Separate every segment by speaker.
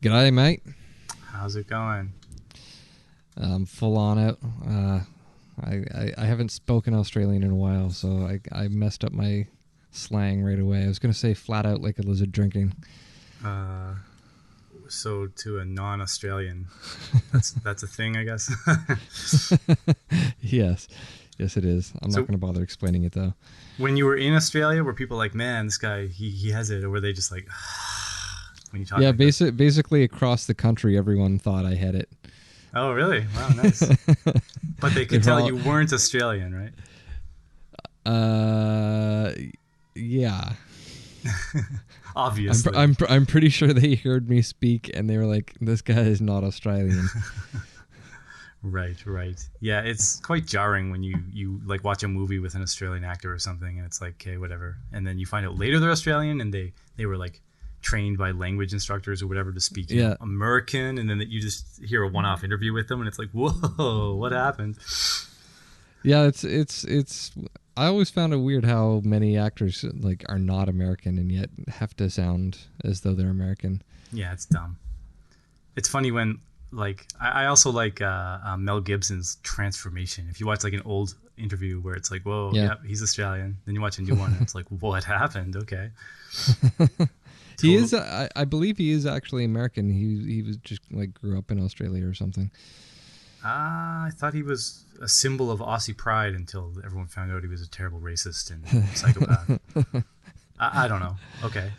Speaker 1: G'day, mate.
Speaker 2: How's it going?
Speaker 1: Full on it. I haven't spoken Australian in a while, so I messed up my slang right away. I was going to say flat out like a lizard drinking.
Speaker 2: So to a non-Australian, that's a thing, I guess.
Speaker 1: Yes, it is. I'm not going to bother explaining it though.
Speaker 2: When you were in Australia, were people like, "Man, this guy, he has it," or were they just like, when you talk?
Speaker 1: Yeah,
Speaker 2: like
Speaker 1: basically across the country, everyone thought I had it.
Speaker 2: Oh, really? Wow, nice. But they could tell you weren't Australian, right?
Speaker 1: Yeah.
Speaker 2: Obviously.
Speaker 1: I'm pretty sure they heard me speak and they were like, "This guy is not Australian."
Speaker 2: Right. Yeah, it's quite jarring when you like watch a movie with an Australian actor or something, and it's like, okay, whatever, and then you find out later they're Australian and they were like trained by language instructors or whatever to speak American, and then you just hear a one-off interview with them, and it's like, whoa, what happened?
Speaker 1: Yeah, it's. I always found it weird how many actors like are not American and yet have to sound as though they're American.
Speaker 2: Yeah, it's dumb. It's funny when like I also like Mel Gibson's transformation. If you watch like an old interview where it's like, whoa, yeah, he's Australian, then you watch a new one and it's like, what happened? Okay.
Speaker 1: He is. I believe he is actually American. He was just like grew up in Australia or something.
Speaker 2: I thought he was a symbol of Aussie pride until everyone found out he was a terrible racist and psychopath. I don't know. Okay.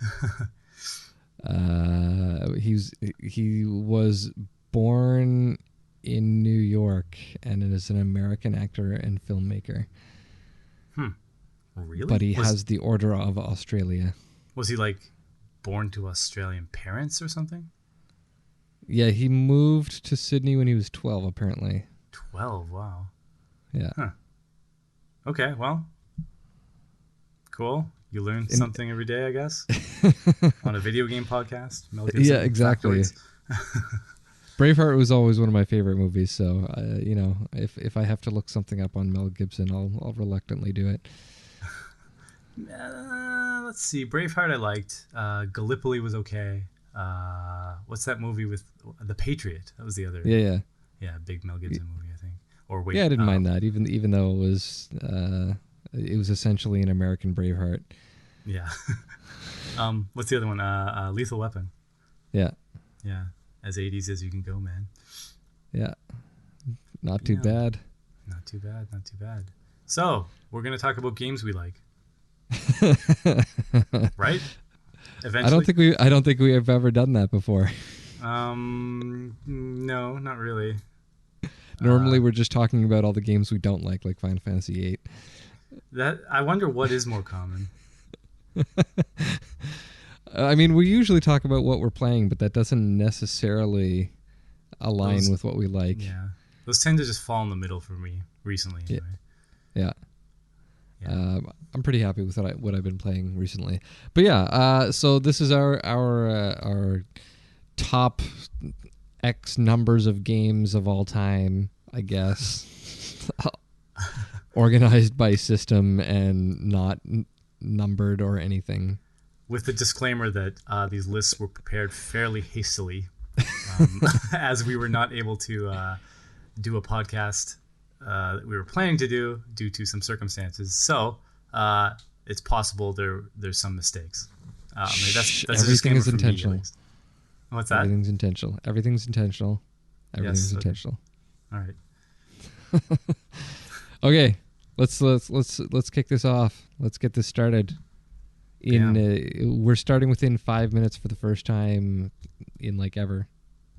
Speaker 1: He was born in New York and is an American actor and filmmaker.
Speaker 2: Really?
Speaker 1: But he has the Order of Australia.
Speaker 2: Was he like born to Australian parents or something?
Speaker 1: Yeah, he moved to Sydney when he was 12, apparently.
Speaker 2: 12, wow.
Speaker 1: Yeah.
Speaker 2: Huh. Okay, well, cool. You learn something every day, I guess, on a video game podcast.
Speaker 1: Yeah, exactly. Braveheart was always one of my favorite movies, so if I have to look something up on Mel Gibson, I'll reluctantly do it.
Speaker 2: Let's see. Braveheart I liked. Gallipoli was okay. What's that movie with The Patriot? That was the other.
Speaker 1: Yeah,
Speaker 2: big Mel Gibson movie, I think. Or wait,
Speaker 1: yeah, I didn't mind that, even though it was essentially an American Braveheart.
Speaker 2: Yeah. What's the other one? Lethal Weapon.
Speaker 1: Yeah.
Speaker 2: Yeah. As 80s as you can go, man.
Speaker 1: Yeah. Not too bad.
Speaker 2: Not too bad. So we're gonna talk about games we like. Right? Eventually?
Speaker 1: I don't think we have ever done that before.
Speaker 2: No, not really.
Speaker 1: Normally we're just talking about all the games we don't like Final Fantasy VIII.
Speaker 2: That I wonder what is more common.
Speaker 1: I mean, we usually talk about what we're playing, but that doesn't necessarily align with what we like.
Speaker 2: Yeah. Those tend to just fall in the middle for me recently. Anyway.
Speaker 1: Yeah. I'm pretty happy with what I've been playing recently. But yeah, so this is our top X numbers of games of all time, I guess. Organized by system and not numbered or anything. With
Speaker 2: the disclaimer that these lists were prepared fairly hastily, as we were not able to do a podcast that we were planning to do due to some circumstances. So it's possible there's some mistakes. That's
Speaker 1: everything is intentional.
Speaker 2: What's that?
Speaker 1: Everything's intentional. Everything's intentional. Everything's intentional.
Speaker 2: All right.
Speaker 1: Okay, let's kick this off. Let's get this started. We're starting within 5 minutes for the first time in ever.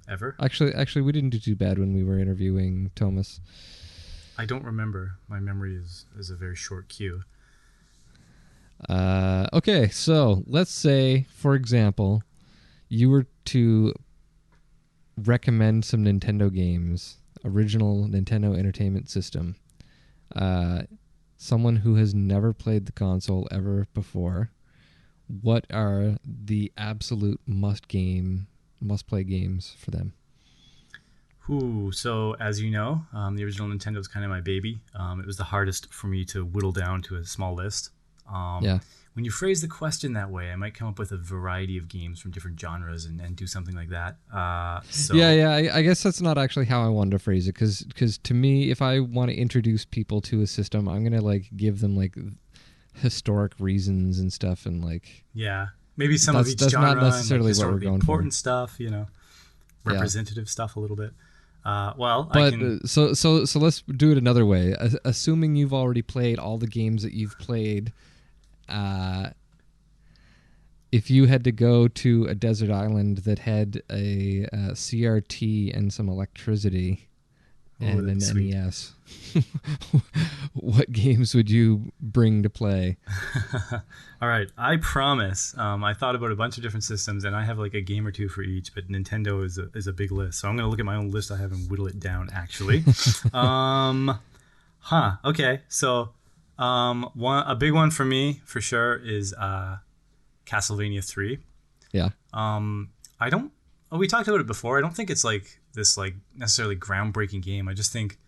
Speaker 2: Ever?
Speaker 1: Actually, we didn't do too bad when we were interviewing Thomas.
Speaker 2: I don't remember. My memory is a very short queue.
Speaker 1: Okay, so let's say, for example, you were to recommend some Nintendo games, original Nintendo Entertainment System. Someone who has never played the console ever before. What are the absolute must-play games for them?
Speaker 2: So as you know, the original Nintendo is kind of my baby. It was the hardest for me to whittle down to a small list.
Speaker 1: Yeah.
Speaker 2: When you phrase the question that way, I might come up with a variety of games from different genres and do something like that.
Speaker 1: I guess that's not actually how I wanted to phrase it, because to me, if I want to introduce people to a system, I'm gonna like give them like historic reasons and stuff, and like
Speaker 2: maybe some of each genre.
Speaker 1: That's not necessarily
Speaker 2: and, like,
Speaker 1: what we're going
Speaker 2: important
Speaker 1: for.
Speaker 2: Stuff, representative stuff a little bit.
Speaker 1: So let's do it another way. Assuming you've already played all the games that you've played, if you had to go to a desert island that had a CRT and some electricity and an NES, what games would you bring to play?
Speaker 2: All right, I promise. I thought about a bunch of different systems, and I have like a game or two for each. But Nintendo is a big list, so I'm going to look at my own list I have and whittle it down. Actually, okay. So, a big one for me for sure is Castlevania 3.
Speaker 1: Yeah.
Speaker 2: We talked about it before. I don't think it's like this like necessarily groundbreaking game. I just think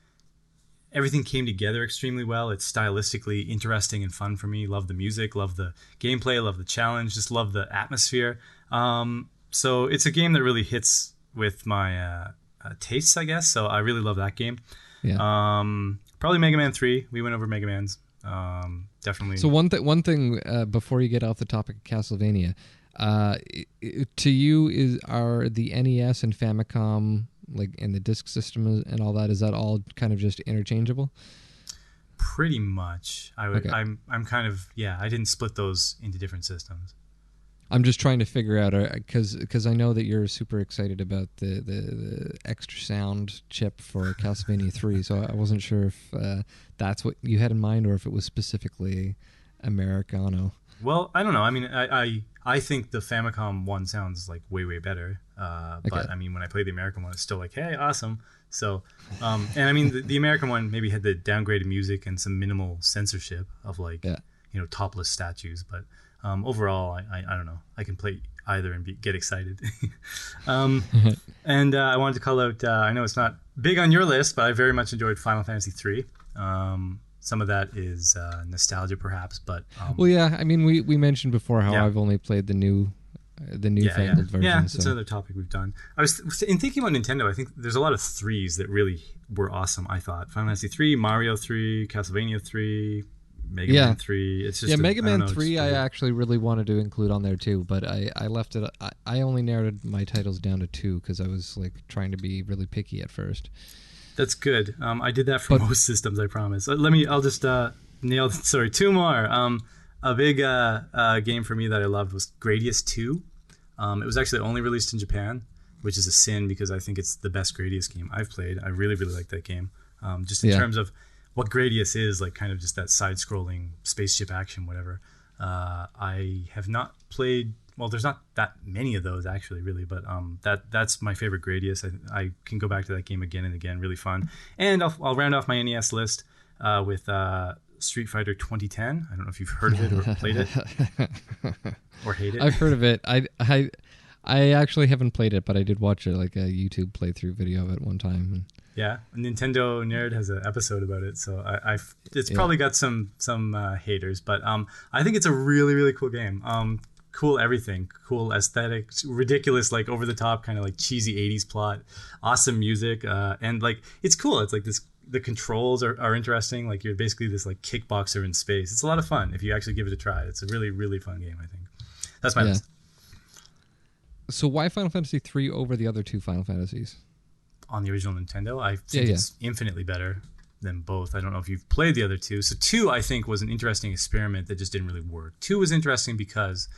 Speaker 2: everything came together extremely well. It's stylistically interesting and fun for me. Love the music, love the gameplay, love the challenge, just love the atmosphere. So it's a game that really hits with my tastes, I guess. So I really love that game.
Speaker 1: Yeah.
Speaker 2: Probably Mega Man 3. We went over Mega Man's. Definitely.
Speaker 1: So one thing before you get off the topic of Castlevania, to you are the NES and Famicom, like, and the disc system and all that, is that all kind of just interchangeable?
Speaker 2: Pretty much.
Speaker 1: Okay.
Speaker 2: I'm kind of, I didn't split those into different systems.
Speaker 1: I'm just trying to figure out, because I know that you're super excited about the extra sound chip for Castlevania 3, so I wasn't sure if that's what you had in mind or if it was specifically Americano.
Speaker 2: Well, I don't know. I mean, I think the Famicom one sounds like way better. But I mean, when I play the American one, it's still like, hey, awesome. So, and I mean, the American one maybe had the downgraded music and some minimal censorship of like, topless statues. But overall, I don't know. I can play either and get excited. And I wanted to call out, I know it's not big on your list, but I very much enjoyed Final Fantasy 3. Some of that is nostalgia, perhaps, but
Speaker 1: well, yeah. I mean, we mentioned before how I've only played the new fangled version.
Speaker 2: Yeah, that's another topic we've done. I was in thinking about Nintendo. I think there's a lot of threes that really were awesome. I thought Final Fantasy 3, Mario 3, Castlevania 3, Mega Man 3. It's just
Speaker 1: Mega Man 3. I actually really wanted to include on there too, but I left it. I only narrowed my titles down to 2 because I was like trying to be really picky at first.
Speaker 2: That's good. I did that for most systems, I promise. I'll just nail. Sorry, 2 more. A big game for me that I loved was Gradius 2. It was actually only released in Japan, which is a sin because I think it's the best Gradius game I've played. I really like that game. Just in terms of what Gradius is, like kind of just that side-scrolling spaceship action, whatever. I have not played. Well, there's not that many of those actually, really, but that's my favorite Gradius. I can go back to that game again and again. Really fun. And I'll round off my NES list with Street Fighter 2010. I don't know if you've heard of it or played it or hate it.
Speaker 1: I've heard of it. I actually haven't played it, but I did watch it, like a YouTube playthrough video of it one time.
Speaker 2: Yeah, Nintendo Nerd has an episode about it, so it's probably got some haters, but I think it's a really cool game. Cool everything, cool aesthetic, ridiculous, like over the top, kind of like cheesy 80s plot, awesome music, and like it's cool. It's like this. The controls are interesting. Like you're basically this like kickboxer in space. It's a lot of fun if you actually give it a try. It's a really fun game, I think. That's my list.
Speaker 1: So why Final Fantasy 3 over the other 2 Final Fantasies?
Speaker 2: On the original Nintendo, I think it's infinitely better than both. I don't know if you've played the other 2. So 2, I think, was an interesting experiment that just didn't really work. 2 was interesting because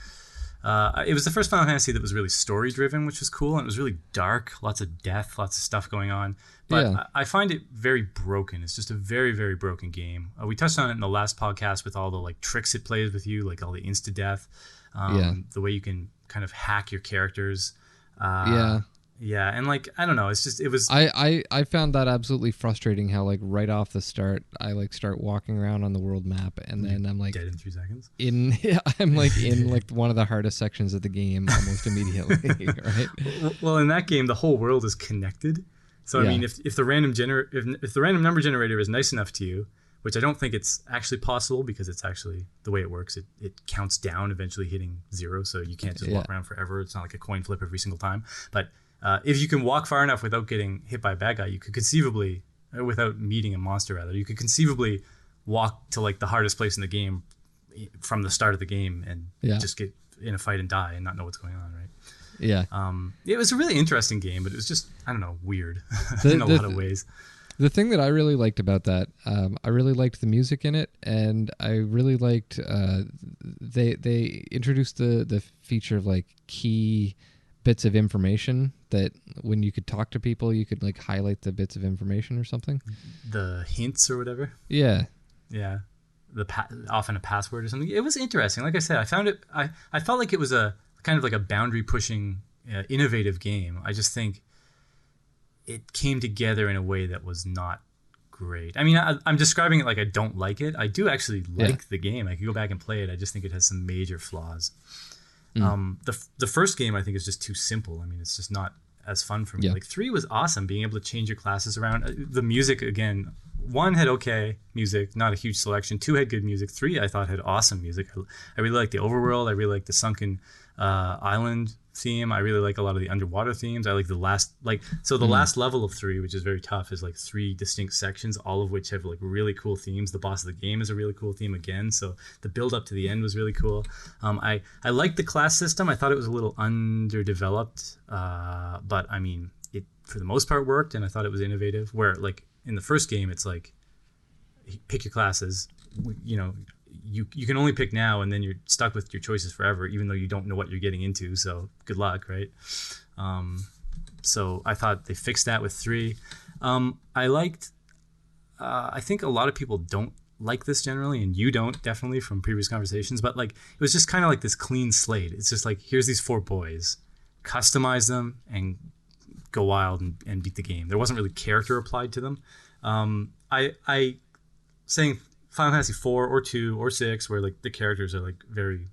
Speaker 2: it was the first Final Fantasy that was really story-driven, which was cool, and it was really dark, lots of death, lots of stuff going on. But I find it very broken. It's just a very broken game. We touched on it in the last podcast with all the like tricks it plays with you, like all the insta-death, the way you can kind of hack your characters. Yeah, and like I don't know, it was.
Speaker 1: I found that absolutely frustrating. How like right off the start, I like start walking around on the world map, and then I'm like
Speaker 2: dead in 3 seconds.
Speaker 1: I'm like in like one of the hardest sections of the game almost immediately. Right.
Speaker 2: Well, in that game, the whole world is connected. So I mean, if the random number generator is nice enough to you, which I don't think it's actually possible because it's actually the way it works. It counts down, eventually hitting 0, so you can't just walk around forever. It's not like a coin flip every single time. But if you can walk far enough without getting hit by a bad guy, you could conceivably, without meeting a monster rather, you could conceivably walk to like the hardest place in the game from the start of the game and just get in a fight and die and not know what's going on, right?
Speaker 1: Yeah.
Speaker 2: It was a really interesting game, but it was just, I don't know, weird in a lot of ways.
Speaker 1: The thing that I really liked about that, I really liked the music in it, and I really liked they introduced the feature of like key bits of information that when you could talk to people, you could like highlight the bits of information or something.
Speaker 2: The hints or whatever.
Speaker 1: Yeah.
Speaker 2: Yeah. Often a password or something. It was interesting. Like I said, I found it. I felt like it was a kind of like a boundary pushing, innovative game. I just think it came together in a way that was not great. I mean, I'm describing it like I don't like it. I do actually like the game. I could go back and play it. I just think it has some major flaws. The first game I think is just too simple. I mean, it's just not as fun for me. Like 3 was awesome, being able to change your classes around. The music, again, 1 had okay music, not a huge selection. 2 had good music. 3 I thought had awesome music. I really like the overworld. I really like the sunken island theme. I really like a lot of the underwater themes. I like the last last level of 3, which is very tough, is like 3 distinct sections, all of which have like really cool themes. The boss of the game is a really cool theme again, so the build up to the end was really cool. I liked the class system. I thought it was a little underdeveloped, but I mean, it for the most part worked, and I thought it was innovative. Where like in the first game, it's like pick your classes, you know. You can only pick now, and then you're stuck with your choices forever, even though you don't know what you're getting into. So good luck, right? So I thought they fixed that with 3. I liked. I think a lot of people don't like this generally, and you don't, definitely from previous conversations. But like it was just kind of like this clean slate. It's just like, here's these 4 boys, customize them and go wild and beat the game. There wasn't really character applied to them. I saying Final Fantasy 4 or 2 or 6, where like the characters are like very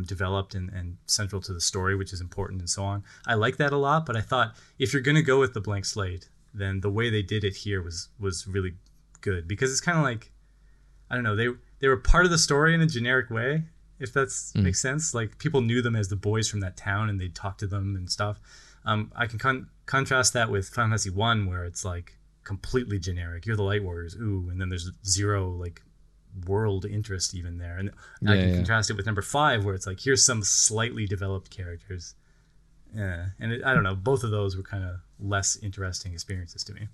Speaker 2: developed and central to the story, which is important and so on. I like that a lot, but I thought if you're going to go with the blank slate, then the way they did it here was really good, because it's kind of like, I don't know, they were part of the story in a generic way, if that makes sense. Like people knew them as the boys from that town and they'd talk to them and stuff. I can contrast that with Final Fantasy 1, where it's like completely generic. You're the Light Warriors, ooh, and then there's 0 like world interest even there. And I can contrast it with number 5, where it's like, here's some slightly developed characters. And I don't know, both of those were kind of less interesting experiences to me.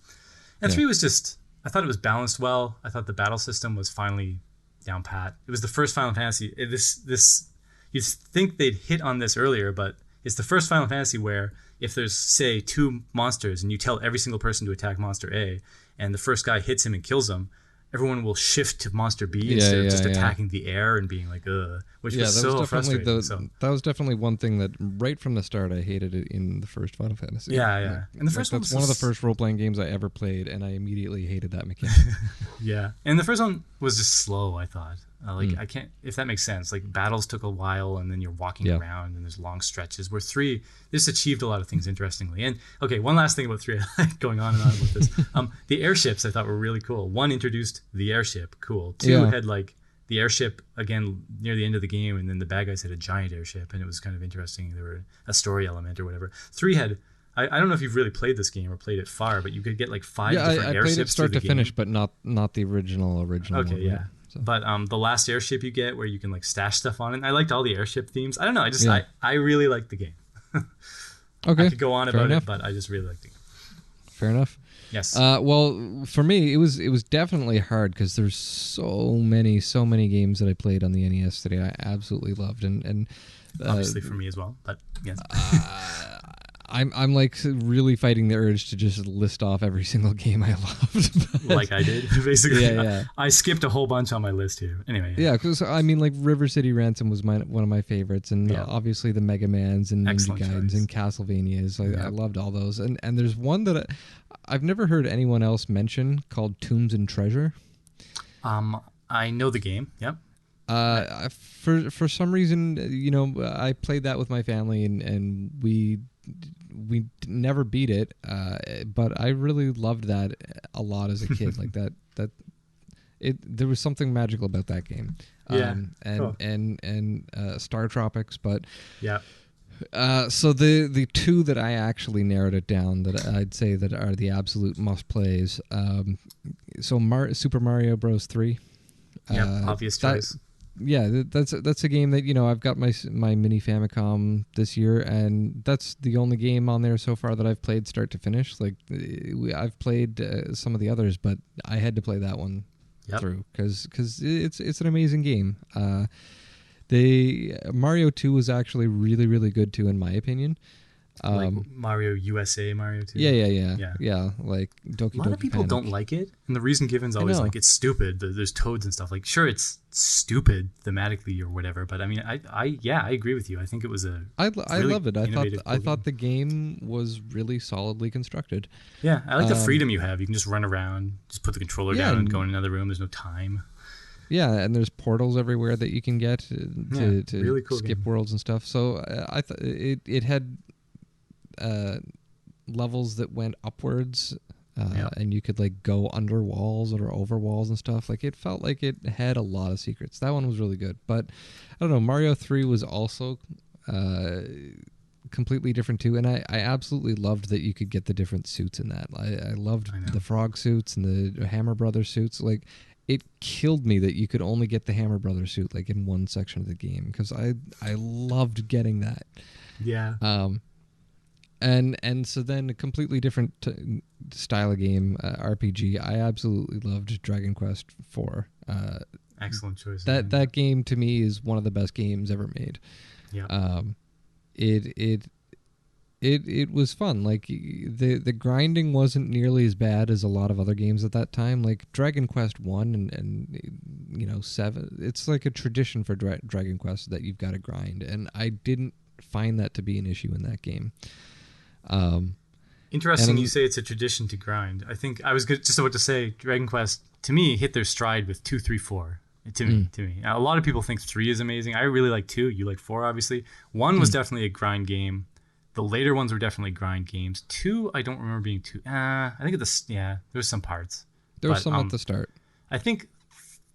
Speaker 2: And 3 was just, I thought it was balanced well. I thought the battle system was finally down pat. It was the first Final Fantasy. This you'd think they'd hit on this earlier, but it's the first Final Fantasy where if there's, say, 2 monsters and you tell every single person to attack monster A, and the first guy hits him and kills him, everyone will shift to monster B instead of just attacking the air and being like, ugh, which was so frustrating.
Speaker 1: That was definitely one thing that right from the start I hated it in the first Final Fantasy.
Speaker 2: Yeah. And the first one was
Speaker 1: one of the first role-playing games I ever played, and I immediately hated that mechanic.
Speaker 2: Yeah. And the first one was just slow, I thought. I can't, if that makes sense. Like battles took a while, and then you're walking around, and there's long stretches. Where 3, this achieved a lot of things interestingly. And okay, one last thing about 3, going on and on with this. The airships I thought were really cool. 1 introduced the airship, cool. 2 had like the airship again near the end of the game, and then the bad guys had a giant airship, and it was kind of interesting. There were a story element or whatever. 3 had. I don't know if you've really played this game or played it far, but you could get like 5 different airships.
Speaker 1: I played it start to finish,
Speaker 2: but
Speaker 1: not the original.
Speaker 2: Okay,
Speaker 1: one,
Speaker 2: yeah.
Speaker 1: Right? So.
Speaker 2: But the last airship you get, where you can like stash stuff on it. I liked all the airship themes. I don't know. I really liked the game.
Speaker 1: Okay.
Speaker 2: I could go on about it, but I just really liked the game.
Speaker 1: Fair enough.
Speaker 2: Yes.
Speaker 1: Well, for me, it was definitely hard because there's so many games that I played on the NES today. I absolutely loved, and
Speaker 2: obviously for me as well. But yes.
Speaker 1: I'm like really fighting the urge to just list off every single game I loved.
Speaker 2: Like I did, basically.
Speaker 1: Yeah.
Speaker 2: I skipped a whole bunch on my list here. Anyway.
Speaker 1: Yeah, because I mean, like River City Ransom was one of my favorites, and obviously the Mega Mans and Ninja Gaidens and Castlevanias. I loved all those. And there's one that I've never heard anyone else mention called Tombs and Treasure.
Speaker 2: I know the game. Yep.
Speaker 1: For some reason, I played that with my family, and we never beat it, but I really loved that a lot as a kid. Like that there was something magical about that game.
Speaker 2: Yeah,
Speaker 1: and
Speaker 2: cool.
Speaker 1: and Star Tropics, but
Speaker 2: Yeah.
Speaker 1: so the two that I actually narrowed it down that I'd say that are the absolute must plays. So Super Mario Bros. 3.
Speaker 2: Yep. Obvious choice.
Speaker 1: Yeah, that's a game that, you know, I've got my mini Famicom this year, and that's the only game on there so far that I've played start to finish. Like, I've played some of the others, but I had to play that one through because it's an amazing game. The Mario 2 was actually really, really good too, in my opinion.
Speaker 2: Like Mario USA, Mario 2.
Speaker 1: Yeah. Like Doki
Speaker 2: A lot of
Speaker 1: Doki
Speaker 2: people
Speaker 1: Panic.
Speaker 2: don't like it, and the reason given's always
Speaker 1: know.
Speaker 2: like it's stupid. There's toads and stuff. Like, sure, it's stupid thematically or whatever, but I mean, I agree with you. I think it was
Speaker 1: I
Speaker 2: really
Speaker 1: love it. I thought
Speaker 2: game.
Speaker 1: the game was really solidly constructed.
Speaker 2: Yeah, I like the freedom you have. You can just run around, just put the controller down and go in another room. There's no time.
Speaker 1: Yeah, and there's portals everywhere that you can get to
Speaker 2: really cool
Speaker 1: skip
Speaker 2: game.
Speaker 1: worlds and stuff. So I thought it had levels that went upwards, and you could like go under walls or over walls and stuff. Like, it felt like it had a lot of secrets. That one was really good. But I don't know, Mario 3 was also completely different too, and I absolutely loved that you could get the different suits in that. I loved the frog suits and the Hammer Brothers suits. Like, it killed me that you could only get the Hammer Brothers suit like in one section of the game, because I loved getting that.
Speaker 2: Yeah.
Speaker 1: And so then a completely different style of game, RPG. I absolutely loved Dragon Quest IV.
Speaker 2: Excellent choice.
Speaker 1: That game to me is one of the best games ever made.
Speaker 2: Yeah.
Speaker 1: It was fun. Like, the grinding wasn't nearly as bad as a lot of other games at that time. Like Dragon Quest 1 and you know 7. It's like a tradition for Dragon Quest that you've got to grind, and I didn't find that to be an issue in that game.
Speaker 2: Interesting you say it's a tradition to grind. I think I was just about to say Dragon Quest, to me, hit their stride with 2, 3, 4. To me. A lot of people think 3 is amazing. I really like 2. You like 4, obviously. 1 was definitely a grind game. The later ones were definitely grind games. 2, I don't remember being too... I think there's some parts.
Speaker 1: There was some at the start.
Speaker 2: I think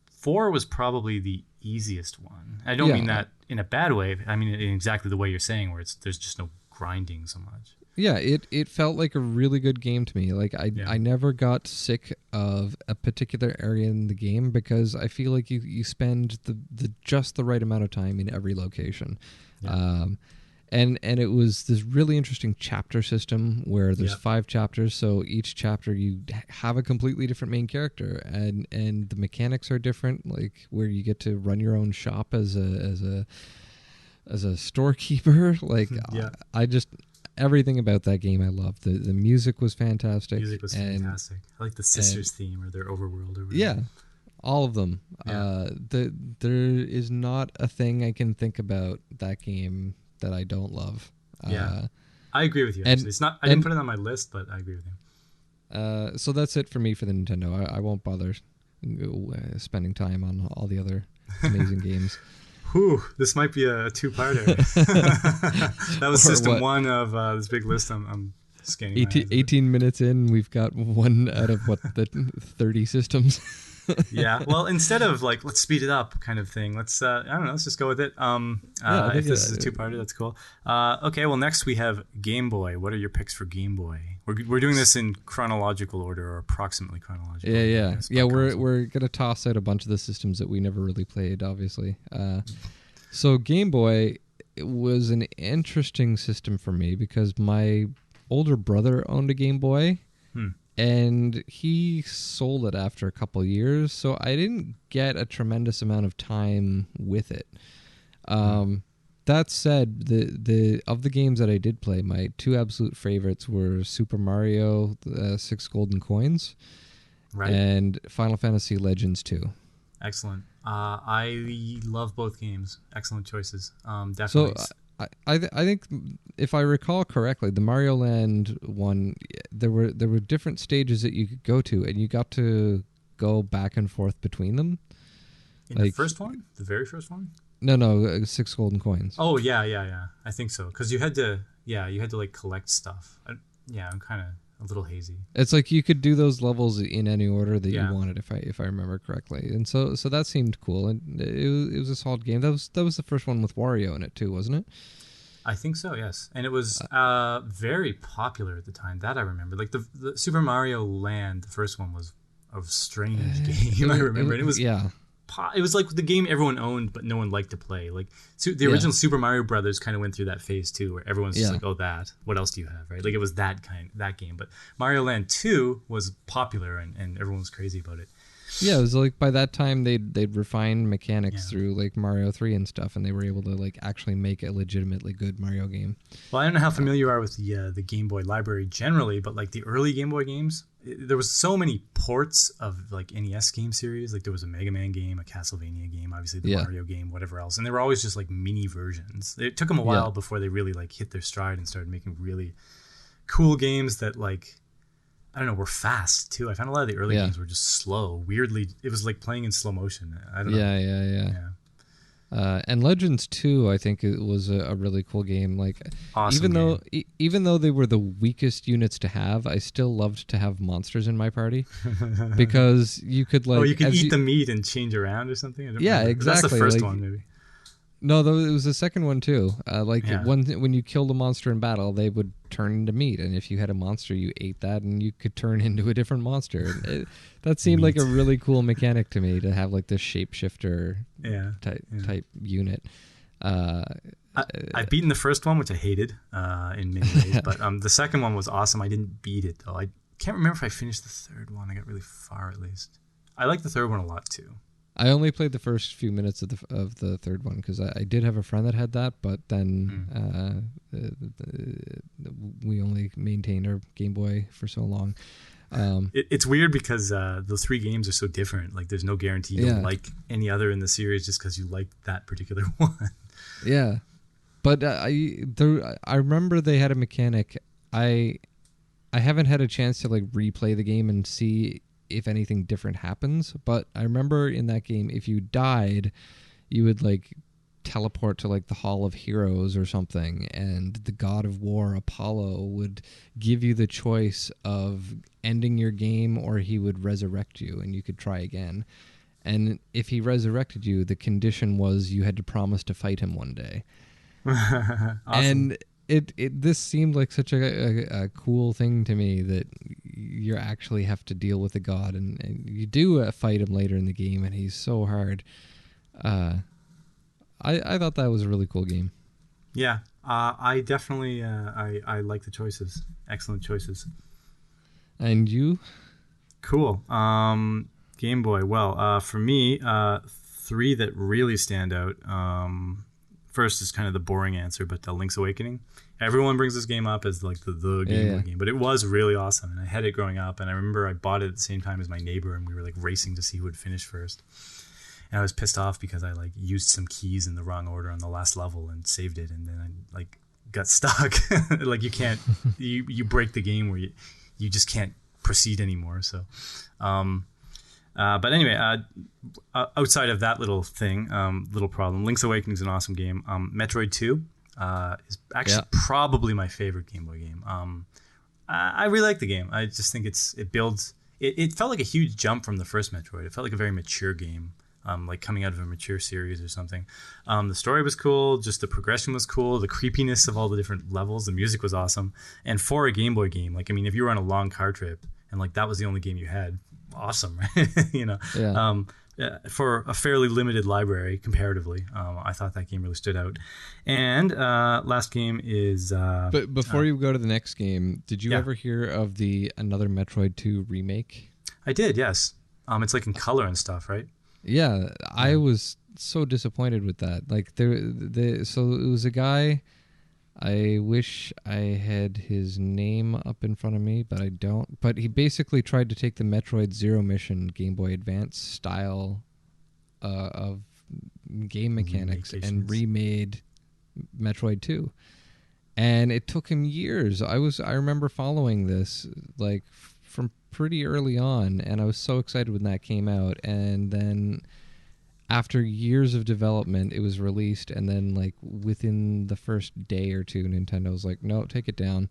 Speaker 2: 4 was probably the easiest one. I don't mean that in a bad way. I mean in exactly the way you're saying, where there's just no grinding so much.
Speaker 1: Yeah, it felt like a really good game to me. Like, I never got sick of a particular area in the game, because I feel like you spend the just the right amount of time in every location.
Speaker 2: Yeah.
Speaker 1: And it was this really interesting chapter system where there's 5 chapters, so each chapter you have a completely different main character, and the mechanics are different, like where you get to run your own shop as a storekeeper. Like, I just... Everything about that game I loved. The music was fantastic.
Speaker 2: Music was fantastic. I like the sisters theme, or their overworld, or whatever.
Speaker 1: Yeah, all of them.
Speaker 2: Yeah.
Speaker 1: There is not a thing I can think about that game that I don't love.
Speaker 2: Yeah, I agree with you. Actually, it's not. I didn't put it on my list, but I agree with you.
Speaker 1: So that's it for me for the Nintendo. I won't bother spending time on all the other amazing games.
Speaker 2: Whew, this might be a 2-parter. That was system 1 of this big list. I'm scanning.
Speaker 1: 18 minutes in, we've got one out of the 30 systems.
Speaker 2: Yeah. Well, instead of like let's speed it up kind of thing, let's I don't know, let's just go with it. If this is a 2-parter, that's cool. Okay. Well, next we have Game Boy. What are your picks for Game Boy? We're doing this in chronological order, or approximately chronological.
Speaker 1: Yeah. We're gonna toss out a bunch of the systems that we never really played, obviously. So Game Boy was an interesting system for me because my older brother owned a Game Boy. And he sold it after a couple years, so I didn't get a tremendous amount of time with it. That said, the of the games that I did play, my 2 absolute favorites were Super Mario 6 Golden Coins, and Final Fantasy Legends 2.
Speaker 2: Excellent. I love both games. Excellent choices. Definitely.
Speaker 1: So I think if I recall correctly, the Mario Land one, there were different stages that you could go to, and you got to go back and forth between them.
Speaker 2: In the first one, the very first one.
Speaker 1: No, 6 Golden Coins.
Speaker 2: Oh yeah. I think so, because you had to like collect stuff. Yeah, I'm kind of a little hazy.
Speaker 1: It's like you could do those levels in any order that you
Speaker 2: Yeah.
Speaker 1: wanted, if I remember correctly. And so that seemed cool, and it was a solid game. That was the first one with Wario in it too, wasn't it?
Speaker 2: I think so, yes. And it was very popular at the time. That I remember. Like the Super Mario Land, the first one was a strange game. I remember. And it was
Speaker 1: yeah.
Speaker 2: It was like the game everyone owned, but no one liked to play. Like the original Super Mario Brothers kind of went through that phase too, where everyone's just like, "Oh, that. What else do you have?" Right? Like it was that game. But Mario Land 2 was popular, and everyone was crazy about it.
Speaker 1: Yeah, it was like by that time they'd refined mechanics
Speaker 2: Yeah.
Speaker 1: through like Mario 3 and stuff, and they were able to like actually make a legitimately good Mario game.
Speaker 2: Well, I don't know how familiar you are with the Game Boy library generally, but like the early Game Boy games, there was so many ports of like NES game series. Like there was a Mega Man game, a Castlevania game, obviously the Mario game, whatever else, and they were always just like mini versions. It took them a while before they really like hit their stride and started making really cool games that like, I don't know, were fast too. I found a lot of the early games were just slow. Weirdly, it was like playing in slow motion. I don't know.
Speaker 1: Yeah. And Legends 2, I think it was a really cool game. Like,
Speaker 2: Awesome
Speaker 1: even though they were the weakest units to have, I still loved to have monsters in my party because you could like.
Speaker 2: Oh, you could eat the meat and change around or something. I don't remember.
Speaker 1: Exactly.
Speaker 2: That's the first one, maybe.
Speaker 1: No, though it was the second one too. When you killed a monster in battle, they would turn into meat, and if you had a monster, you ate that, and you could turn into a different monster. That seemed like a really cool mechanic to me to have like this shapeshifter type unit.
Speaker 2: I've beaten the first one, which I hated in many ways, but the second one was awesome. I didn't beat it though. I can't remember if I finished the third one. I got really far at least. I like the third one a lot too.
Speaker 1: I only played the first few minutes of the third one because I did have a friend that had that, but then we only maintained our Game Boy for so long.
Speaker 2: It's weird because the three games are so different. Like, there's no guarantee you'll like any other in the series just because you like that particular one.
Speaker 1: Yeah, but I remember they had a mechanic. I haven't had a chance to like replay the game and see if anything different happens, but I remember in that game, if you died, you would like teleport to like the Hall of Heroes or something, and the god of war Apollo would give you the choice of ending your game, or he would resurrect you and you could try again. And if he resurrected you, the condition was you had to promise to fight him one day.
Speaker 2: Awesome.
Speaker 1: And this seemed like such a cool thing to me, that you actually have to deal with the god, and you do fight him later in the game, and he's so hard. I thought that was a really cool game.
Speaker 2: Yeah, I definitely I like the choices. Excellent choices.
Speaker 1: And you?
Speaker 2: Cool. Game Boy. Well, for me, three that really stand out. First is kind of the boring answer, but Link's Awakening. Everyone brings this game up as like the Game Boy game, but it was really awesome, and I had it growing up, and I remember I bought it at the same time as my neighbor, and we were like racing to see who would finish first. And I was pissed off because I like used some keys in the wrong order on the last level and saved it, and then I like got stuck. Like you can't, you break the game where you just can't proceed anymore. So, but anyway, outside of that little thing, little problem, Link's Awakening is an awesome game. Metroid 2 is actually probably my favorite Game Boy game. I really like the game. I just think it builds. It felt like a huge jump from the first Metroid. It felt like a very mature game. Like coming out of a mature series or something. The story was cool, just the progression was cool, the creepiness of all the different levels, the music was awesome. And for a Game Boy game, like, I mean, if you were on a long car trip and like that was the only game you had, awesome, right? You know? Yeah. For a fairly limited library comparatively, I thought that game really stood out. And last game is...
Speaker 1: but before you go to the next game, did you ever hear of another Metroid 2 remake?
Speaker 2: I did, yes. It's like in color and stuff, right?
Speaker 1: Yeah, I was so disappointed with that. Like so it was a guy. I wish I had his name up in front of me, but I don't. But he basically tried to take the Metroid Zero Mission Game Boy Advance style of game mechanics and remade Metroid 2. And it took him years. I remember following this like from pretty early on, and I was so excited when that came out, and then after years of development it was released, and then like within the first day or two Nintendo was like, no, take it down.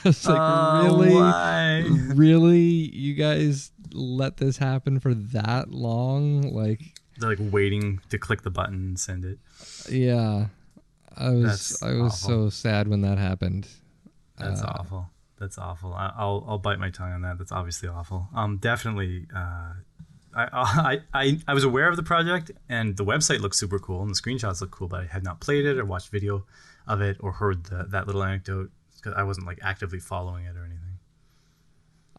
Speaker 1: It's like, really?
Speaker 2: Why?
Speaker 1: Really? You guys let this happen for that long? Like,
Speaker 2: They're like waiting to click the button and send it.
Speaker 1: yeah. I was
Speaker 2: awful.
Speaker 1: so sad when that happened.
Speaker 2: That's awful. That's awful. I'll bite my tongue on that. That's obviously awful. Definitely. I was aware of the project, and the website looked super cool and the screenshots look cool, but I had not played it or watched video of it or heard that little anecdote because I wasn't like actively following it or anything.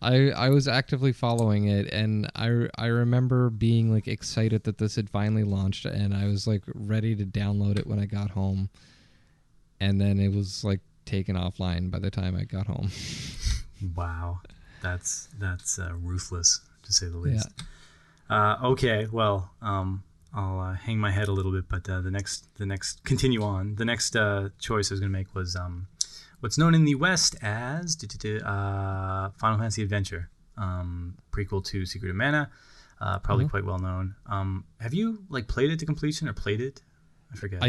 Speaker 1: I was actively following it, and I remember being like excited that this had finally launched, and I was like ready to download it when I got home, and then it was like taken offline by the time I got home.
Speaker 2: Wow, that's ruthless to say the least. Yeah. Okay, well, I'll hang my head a little bit, but the next continue on. The next choice I was going to make was what's known in the West as Final Fantasy Adventure, prequel to Secret of Mana, probably quite well known. Have you like played it to completion or played it? I forget.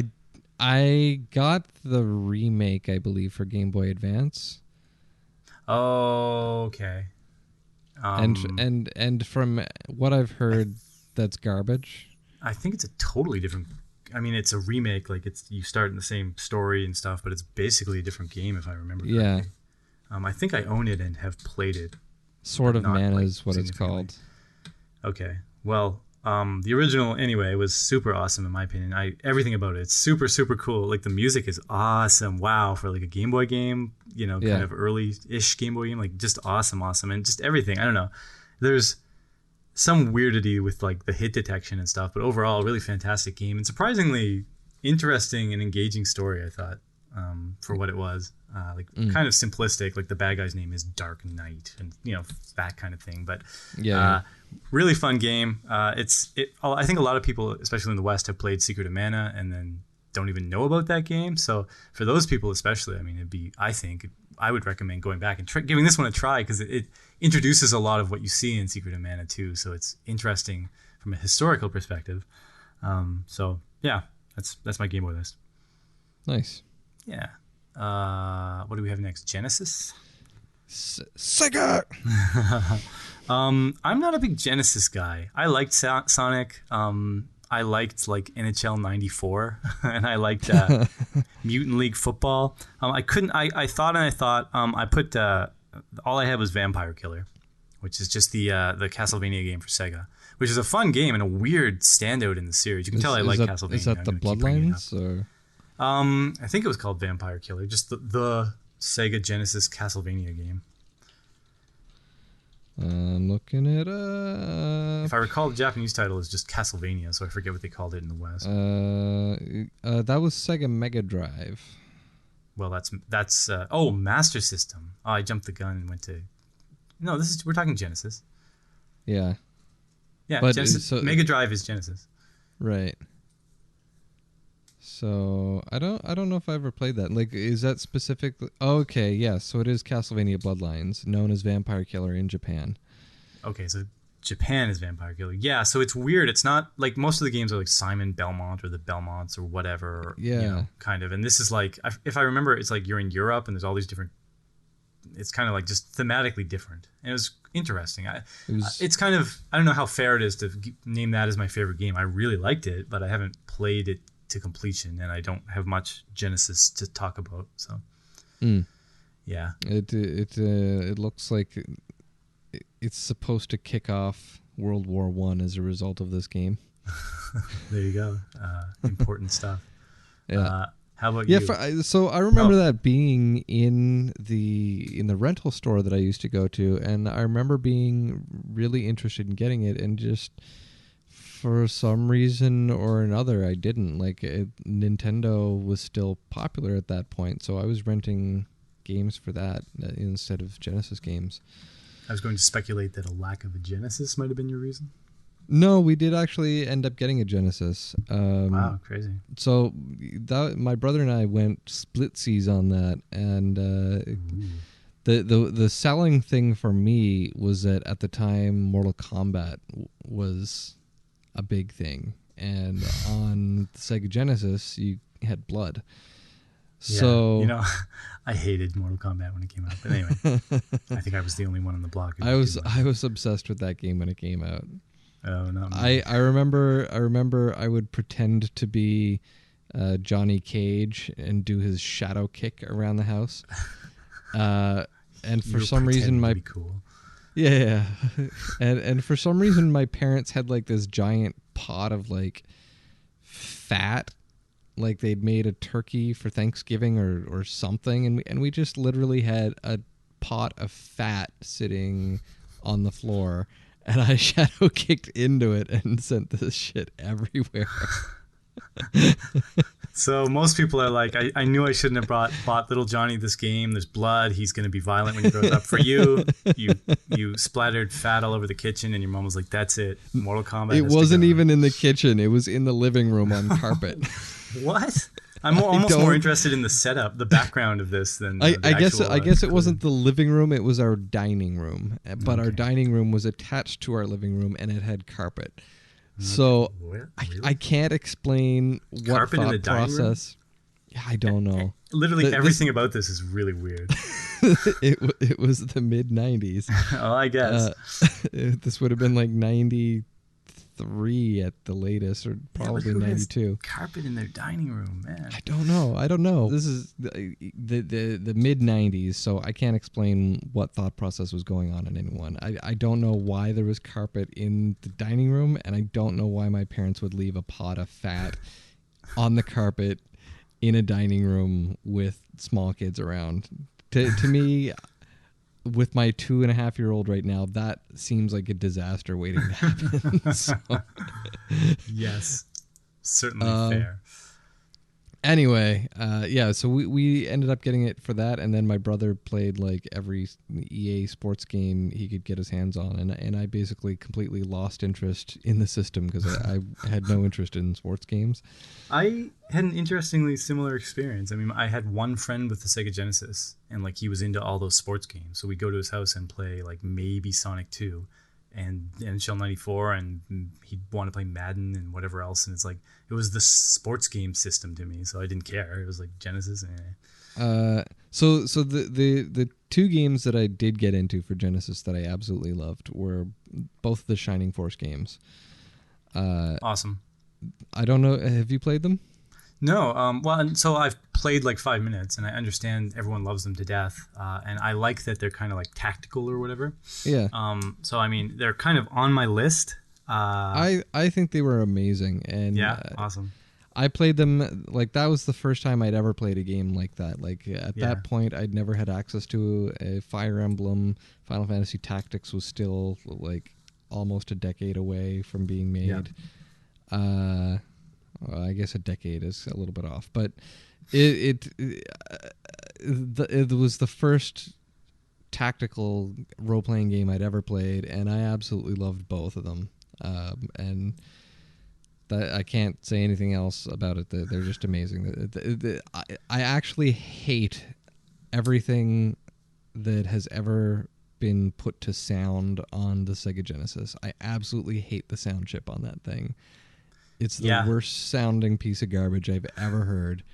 Speaker 1: I got the remake, I believe, for Game Boy Advance.
Speaker 2: Oh, okay.
Speaker 1: And from what I've heard, that's garbage.
Speaker 2: I think it's a totally different. I mean, it's a remake. Like you start in the same story and stuff, but it's basically a different game if I remember correctly.
Speaker 1: Yeah.
Speaker 2: I think I own it and have played it.
Speaker 1: Sword of Mana is what it's called.
Speaker 2: Okay. Well, the original anyway was super awesome in my opinion. Everything about it, it's super super cool. Like the music is awesome. Wow, for like a Game Boy game, kind of early-ish Game Boy game, like just awesome, and just everything. I don't know. There's some weirdity with like the hit detection and stuff, but overall, really fantastic game and surprisingly interesting and engaging story. I thought for what it was, kind of simplistic. Like the bad guy's name is Dark Knight, and that kind of thing. But really fun game. I think a lot of people, especially in the West, have played Secret of Mana and then don't even know about that game. So for those people, especially, I mean, I would recommend going back and giving this one a try because it introduces a lot of what you see in Secret of Mana too. So it's interesting from a historical perspective. So yeah, that's my Game Boy list.
Speaker 1: Nice.
Speaker 2: Yeah. What do we have next? Genesis?
Speaker 1: Sega!
Speaker 2: I'm not a big Genesis guy. I liked Sonic. I liked like NHL 94 and I liked Mutant League Football. I thought I put all I had was Vampire Killer, which is just the Castlevania game for Sega, which is a fun game and a weird standout in the series. You can tell I like Castlevania.
Speaker 1: Is that the Bloodlines or?
Speaker 2: I think it was called Vampire Killer, just the Sega Genesis Castlevania game.
Speaker 1: I'm looking it up.
Speaker 2: If I recall, the Japanese title is just Castlevania, so I forget what they called it in the West.
Speaker 1: That was Sega Mega Drive.
Speaker 2: Well, that's Master System. Oh, I jumped the gun and went to. No, we're talking Genesis.
Speaker 1: Yeah.
Speaker 2: Yeah, but Genesis. Mega Drive is Genesis.
Speaker 1: Right. So I don't know if I ever played that. Like, is that specific? Oh, okay, yeah. So it is Castlevania Bloodlines, known as Vampire Killer in Japan.
Speaker 2: Okay, so Japan is Vampire Killer. Yeah, so it's weird. It's not like most of the games are like Simon Belmont or the Belmonts or whatever.
Speaker 1: Yeah,
Speaker 2: kind of. And this is like, if I remember, it's like you're in Europe and there's all these different. It's kind of like just thematically different, and it was interesting. It's kind of, I don't know how fair it is to name that as my favorite game. I really liked it, but I haven't played it to completion, and I don't have much Genesis to talk about. So, yeah,
Speaker 1: it looks like it's supposed to kick off World War I as a result of this game.
Speaker 2: There you go. Important stuff.
Speaker 1: Yeah.
Speaker 2: How about you?
Speaker 1: So I remember that being in the rental store that I used to go to, and I remember being really interested in getting it, and just for some reason or another, I didn't. Like, Nintendo was still popular at that point, so I was renting games for that instead of Genesis games.
Speaker 2: I was going to speculate that a lack of a Genesis might have been your reason.
Speaker 1: No, we did actually end up getting a Genesis.
Speaker 2: Wow, crazy.
Speaker 1: So my brother and I went splitsies on that, and the selling thing for me was that at the time Mortal Kombat was a big thing, and on the Sega Genesis you had blood.
Speaker 2: Yeah, you
Speaker 1: So
Speaker 2: know, I hated Mortal Kombat when it came out. But anyway, I think I was the only one on the block who
Speaker 1: I
Speaker 2: didn't
Speaker 1: was
Speaker 2: like
Speaker 1: I
Speaker 2: it.
Speaker 1: was obsessed with that game when it came out.
Speaker 2: Oh, not me.
Speaker 1: I remember I would pretend to be Johnny Cage and do his shadow kick around the house. And
Speaker 2: You
Speaker 1: for
Speaker 2: were
Speaker 1: some reason
Speaker 2: pretending to
Speaker 1: my
Speaker 2: be cool.
Speaker 1: yeah, and for some reason my parents had like this giant pot of like fat, like they'd made a turkey for Thanksgiving or something, and we just literally had a pot of fat sitting on the floor, and I shadow kicked into it and sent this shit everywhere.
Speaker 2: So most people are like, I knew I shouldn't have bought little Johnny this game. There's blood. He's going to be violent when he grows up. For you, you splattered fat all over the kitchen, and your mom was like, "That's it. Mortal Kombat
Speaker 1: It
Speaker 2: has to
Speaker 1: wasn't
Speaker 2: go."
Speaker 1: even in the kitchen; it was in the living room on carpet.
Speaker 2: What? I'm
Speaker 1: I
Speaker 2: almost more
Speaker 1: don't.
Speaker 2: interested in the setup, the background of this than
Speaker 1: I,
Speaker 2: the
Speaker 1: I guess
Speaker 2: actual
Speaker 1: I guess it
Speaker 2: conclusion.
Speaker 1: wasn't the living room; it was our dining room. But our
Speaker 2: Okay.
Speaker 1: dining room was attached to our living room, and it had carpet.
Speaker 2: Okay.
Speaker 1: So I
Speaker 2: Really?
Speaker 1: can't explain what
Speaker 2: Carpet in the
Speaker 1: thought
Speaker 2: dining room?
Speaker 1: process. I don't know.
Speaker 2: Literally
Speaker 1: This
Speaker 2: everything about this is really weird.
Speaker 1: it was the mid '90s.
Speaker 2: Oh, I guess.
Speaker 1: Uh, this would have been like '93 at the latest, or
Speaker 2: Yeah, but
Speaker 1: probably
Speaker 2: who has
Speaker 1: '92.
Speaker 2: carpet in their dining room, man?
Speaker 1: I don't know. I don't know. This is the mid '90s, so I can't explain what thought process was going on in anyone. I don't know why there was carpet in the dining room, and I don't know why my parents would leave a pot of fat on the carpet in a dining room with small kids around. To me, with my 2.5-year-old right now, that seems like a disaster waiting to happen. So,
Speaker 2: Yes, certainly
Speaker 1: um,
Speaker 2: fair.
Speaker 1: anyway, yeah, so we ended up getting it for that, and then my brother played like every EA sports game he could get his hands on, and I basically completely lost interest in the system because I had no interest in sports games.
Speaker 2: I had an interestingly similar experience. I mean, I had one friend with the Sega Genesis, and like he was into all those sports games. So we go to his house and play like maybe Sonic 2 and NHL 94, and he'd want to play Madden and whatever else. And it's like, it was the sports game system to me. So I didn't care. It was like Genesis.
Speaker 1: So the two games that I did get into for Genesis that I absolutely loved were both the Shining Force games.
Speaker 2: Awesome.
Speaker 1: I don't know. Have you played them?
Speaker 2: No, well, and so I've played like 5 minutes, and I understand everyone loves them to death, and I like that they're kind of like tactical or whatever.
Speaker 1: Yeah.
Speaker 2: So I mean, they're kind of on my list.
Speaker 1: I think they were amazing, and
Speaker 2: Yeah, awesome.
Speaker 1: I played them like that was the first time I'd ever played a game like that. Like at
Speaker 2: Yeah,
Speaker 1: that point, I'd never had access to a Fire Emblem. Final Fantasy Tactics was still like almost a decade away from being
Speaker 2: yeah,
Speaker 1: made. Well, I guess a decade is a little bit off, but it was the first tactical role playing game I'd ever played, and I absolutely loved both of them. And that I can't say anything else about it. They're just amazing. I actually hate everything that has ever been put to sound on the Sega Genesis. I absolutely hate the sound chip on that thing. It's the
Speaker 2: yeah.
Speaker 1: worst sounding piece of garbage I've ever heard.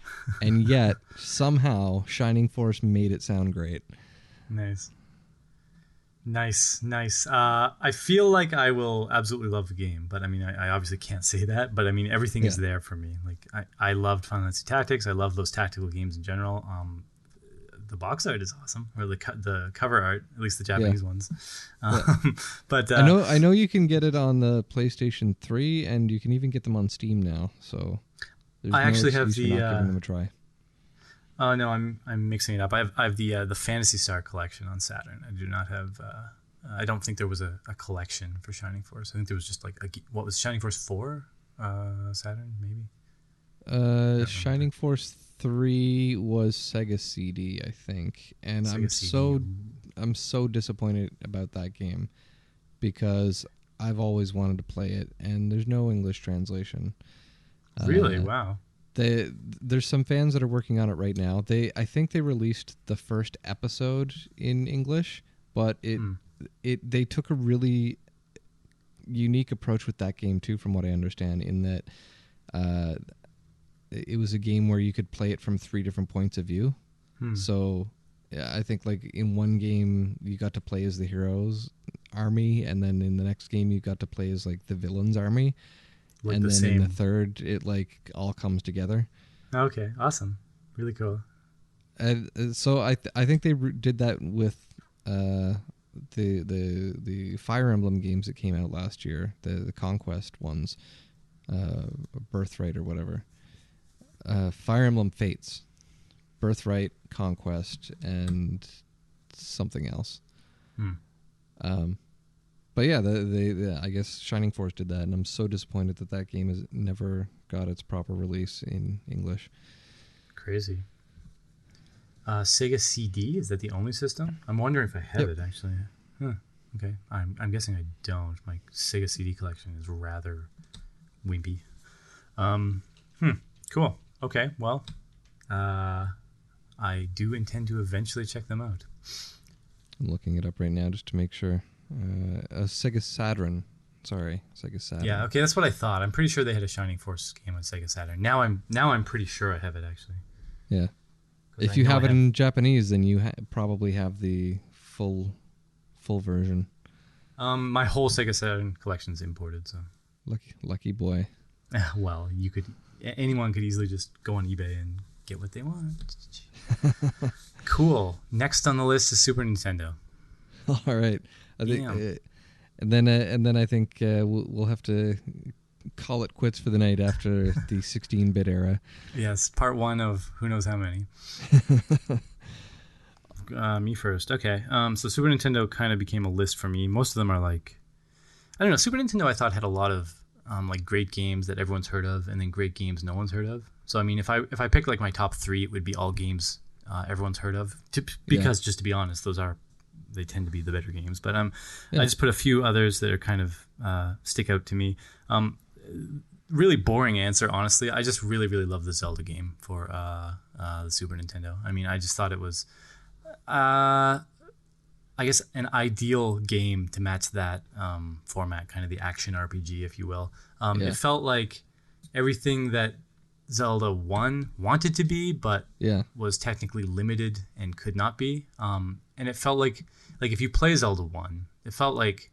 Speaker 1: And yet, somehow, Shining Force made it sound great.
Speaker 2: Nice, nice. I feel like I will absolutely love the game, but I mean, I obviously can't say that. But I mean, everything
Speaker 1: Yeah.
Speaker 2: is there for me. Like I loved Final Fantasy Tactics. I love those tactical games in general. The box art is awesome, or the cover art, at least the
Speaker 1: Yeah.
Speaker 2: Japanese ones.
Speaker 1: Yeah.
Speaker 2: But
Speaker 1: I know you can get it on the PlayStation 3, and you can even get them on Steam now. So there's
Speaker 2: I
Speaker 1: no
Speaker 2: actually have
Speaker 1: excuse for not giving them a try.
Speaker 2: oh no, I'm mixing it up. I have the Fantasy Star collection on Saturn. I do not have. I don't think there was a collection for Shining Force. I think there was just like what was Shining Force 4? Saturn maybe.
Speaker 1: Shining Force 3 was Sega CD, I think, and
Speaker 2: Sega CD.
Speaker 1: I'm so disappointed about that game because I've always wanted to play it, and there's no English translation.
Speaker 2: Really? Wow.
Speaker 1: There's some fans that are working on it right now. I think they released the first episode in English, but they took a really unique approach with that game too, from what I understand, in that it was a game where you could play it from 3 different points of view. So yeah, I think like in one game you got to play as the hero's army, and then in the next game you got to play as like the villain's army,
Speaker 2: Like
Speaker 1: and
Speaker 2: the
Speaker 1: then
Speaker 2: same.
Speaker 1: in the third it like all comes together.
Speaker 2: Okay, awesome, really cool.
Speaker 1: And so I think they did that with the Fire Emblem games that came out last year, the Conquest ones, Birthright or whatever. Fire Emblem Fates, Birthright, Conquest, and something else. But yeah, I guess Shining Force did that, and I'm so disappointed that game has never got its proper release in English.
Speaker 2: Crazy. Sega CD, is that the only system? I'm wondering if I have it actually. Okay, I'm guessing I don't. My Sega CD collection is rather wimpy. Cool. Okay, well, I do intend to eventually check them out.
Speaker 1: I'm looking it up right now just to make sure. A Sega Saturn. Sorry, Sega Saturn.
Speaker 2: Yeah, okay, that's what I thought. I'm pretty sure they had a Shining Force game on Sega Saturn. Now I'm pretty sure I have it actually.
Speaker 1: Yeah. If you have it in Japanese, then you probably have the full version.
Speaker 2: My whole Sega Saturn collection is imported, so.
Speaker 1: Lucky boy.
Speaker 2: Well, anyone could easily just go on eBay and get what they want. Cool. Next on the list is Super Nintendo.
Speaker 1: All right. I think, and then I think we'll have to call it quits for the night after the 16-bit era.
Speaker 2: Yes, part 1 of who knows how many. Me first. Okay. So Super Nintendo kind of became a list for me. Most of them are like, I don't know. Super Nintendo I thought had a lot of like great games that everyone's heard of, and then great games no one's heard of. So I mean, if I pick like my top 3, it would be all games everyone's heard of. Because just to be honest, they tend to be the better games. But I just put a few others that are kind of stick out to me. Really boring answer, honestly. I just really, really love the Zelda game for the Super Nintendo. I mean, I just thought it was, I guess, an ideal game to match that format, kind of the action RPG, if you will. It felt like everything that Zelda 1 wanted to be, but was technically limited and could not be. And it felt like if you play Zelda 1, it felt like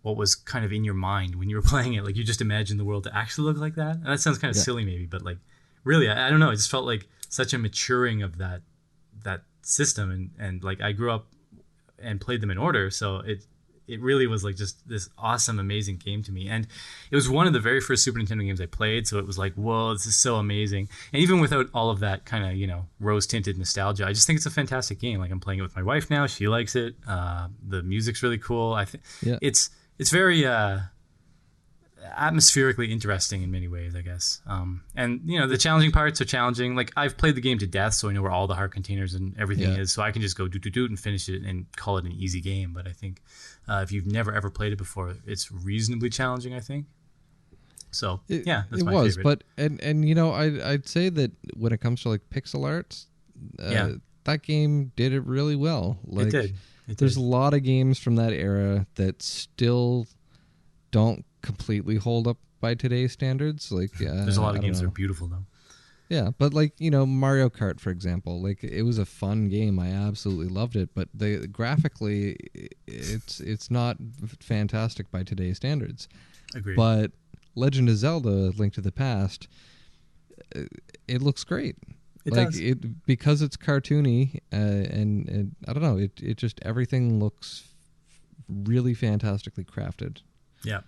Speaker 2: what was kind of in your mind when you were playing it. Like you just imagined the world to actually look like that. And that sounds kind of silly maybe, but like really, I don't know. It just felt like such a maturing of that system. And like I grew up and played them in order. So it really was like just this awesome, amazing game to me. And it was one of the very first Super Nintendo games I played. So it was like, whoa, this is so amazing. And even without all of that kind of, rose-tinted nostalgia, I just think it's a fantastic game. Like I'm playing it with my wife now. She likes it. The music's really cool. I think it's very atmospherically interesting in many ways, I guess. And the challenging parts are challenging. Like I've played the game to death, so I know where all the heart containers and everything is. So I can just go do and finish it and call it an easy game. But I think if you've never ever played it before, it's reasonably challenging, I think. So that's my favorite.
Speaker 1: But and I'd say that when it comes to like pixel art, that game did it really well. Like,
Speaker 2: it did.
Speaker 1: There's a lot of games from that era that still don't completely hold up by today's standards. Like
Speaker 2: there's a lot of games that are beautiful though.
Speaker 1: Yeah, but like Mario Kart, for example, like it was a fun game. I absolutely loved it, but graphically, it's not fantastic by today's standards.
Speaker 2: Agreed.
Speaker 1: But Legend of Zelda: Link to the Past, it looks great.
Speaker 2: It
Speaker 1: like
Speaker 2: does.
Speaker 1: Because it's cartoony, and I don't know. It just everything looks really fantastically crafted.
Speaker 2: Yeah.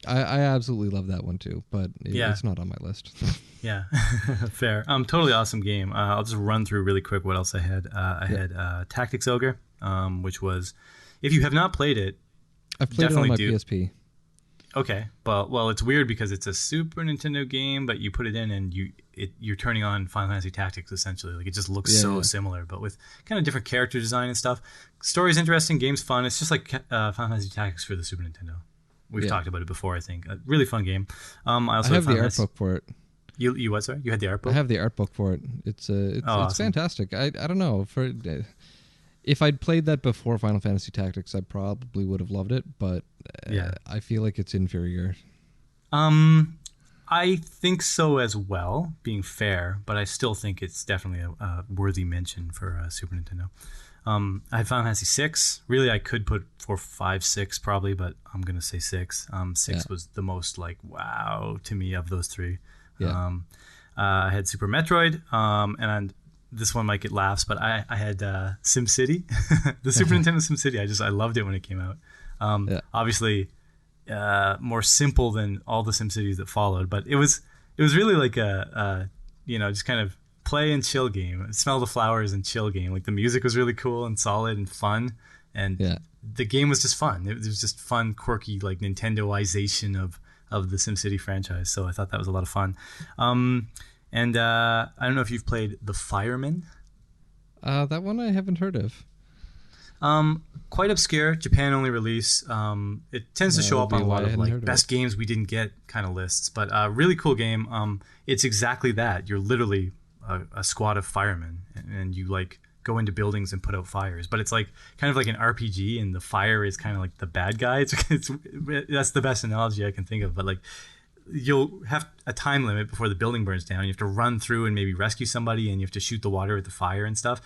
Speaker 1: I absolutely love that one too, but it's not on my list.
Speaker 2: Yeah, fair. Totally awesome game. I'll just run through really quick what else I had. I had Tactics Ogre, which was, if you have not played it,
Speaker 1: I've played it on my PSP.
Speaker 2: Okay, well, it's weird because it's a Super Nintendo game, but you put it in and you're turning on Final Fantasy Tactics essentially. Like it just looks so similar, but with kind of different character design and stuff. Story's interesting, game's fun. It's just like Final Fantasy Tactics for the Super Nintendo. We've talked about it before, I think. A really fun game. I also
Speaker 1: have the art book for it.
Speaker 2: You what? Sorry, you had the art book.
Speaker 1: I have the art book for it. It's
Speaker 2: awesome.
Speaker 1: Fantastic. I don't know if I'd played that before Final Fantasy Tactics, I probably would have loved it. But I feel like it's inferior.
Speaker 2: I I think so as well, being fair, but I still think it's definitely a worthy mention for Super Nintendo. I had Final Fantasy 6. Really, I could put 4, 5, 6 probably, but I'm going to say 6. 6 was the most like wow to me of those three.
Speaker 1: Yeah.
Speaker 2: I had Super Metroid, and this one might get laughs, but I had SimCity, the Super Nintendo SimCity. I loved it when it came out. Obviously, more simple than all the SimCities that followed, but it was really like a just kind of play and chill game. Smell the flowers and chill game. Like the music was really cool and solid and fun, and the game was just fun. It was just fun, quirky, like Nintendoization of the SimCity franchise. So I thought that was a lot of fun. And I don't know if you've played The Fireman.
Speaker 1: That one I haven't heard of.
Speaker 2: Quite obscure, Japan only release. It tends to show up on a lot of like best games we didn't get kind of lists, but really cool game. It's exactly that. You're literally a squad of firemen, and you like go into buildings and put out fires. But it's like kind of like an RPG, and the fire is kind of like the bad guy. It's that's the best analogy I can think of. But like you'll have a time limit before the building burns down. You have to run through and maybe rescue somebody, and you have to shoot the water with the fire and stuff.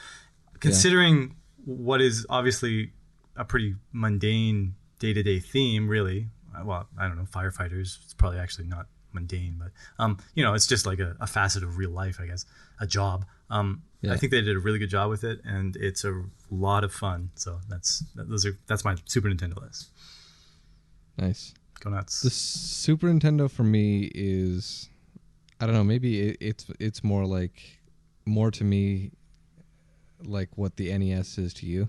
Speaker 2: Considering what is obviously a pretty mundane day-to-day theme, really. Well, I don't know, firefighters, it's probably actually not mundane, but it's just like a facet of real life, I guess, a job. I think they did a really good job with it, and it's a lot of fun. So that's my Super Nintendo list.
Speaker 1: Nice.
Speaker 2: Go nuts.
Speaker 1: The Super Nintendo for me is, I don't know, maybe it's more to me like what the NES is to you.